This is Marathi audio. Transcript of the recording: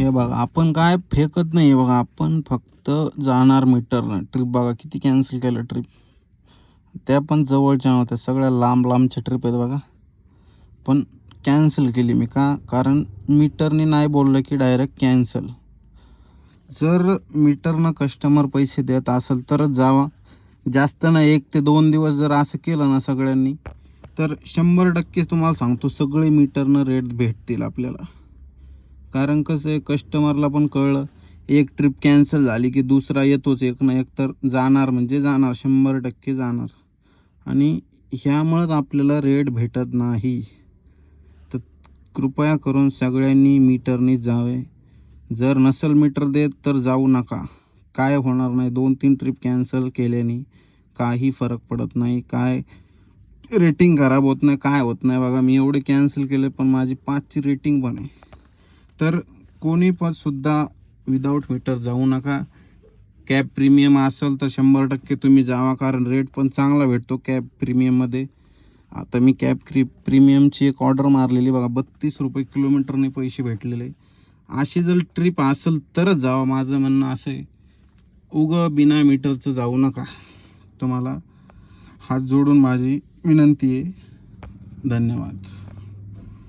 हे बघा आपण काय फेकत नाही बघा, आपण फक्त जाणार मीटरनं. ट्रिप बघा किती कॅन्सल केलं ट्रिप, त्या पण जवळच्या नव्हत्या, सगळ्या लांब लांबच्या ट्रिप आहेत बघा. पण कॅन्सल केली मी का, कारण मीटरने नाही बोललं की डायरेक्ट कॅन्सल. जर मीटरनं कस्टमर पैसे देत असेल तरच जावा, जास्त नाही 1 ते 2 दिवस जर असं केलं ना सगळ्यांनी, तर 100% तुम्हाला सांगतो सगळे मीटरनं रेट भेटतील आपल्याला. कारण कसं आहे, कस्टमरला पण कळलं एक ट्रिप कॅन्सल झाली की दुसरा येतोच एक ना एक, तर जाणार म्हणजे जाणार, 100% जाणार. आणि ह्यामुळंच आपल्याला रेट भेटत नाही. तर कृपया करून सगळ्यांनी मीटरने जावे. जर नसेल मीटर देत तर जाऊ नका, काय होणार नाही. 2-3 ट्रिप कॅन्सल केल्याने काही फरक पडत नाही, काय रेटिंग खराब होत नाही, काय होत नाही. बघा मी एवढे कॅन्सल केले पण माझी 5ची रेटिंग पण आहे. तर कोणी पण सुद्धा विदाऊट मीटर जाऊ नका. कॅब प्रीमियम असेल तर 100% तुम्ही जावा, कारण रेट पण चांगला भेटतो कॅब प्रीमियममध्ये. आता मी कॅब प्रीमियमची एक ऑर्डर मारलेली बघा, 32 रुपये किलोमीटरने पैसे भेटलेले. अशी जर ट्रिप असेल तरच जावा, माझं म्हणणं असं आहे. उगं बिना मीटरचं जाऊ नका. तुम्हाला हात जोडून माझी विनंती आहे. धन्यवाद.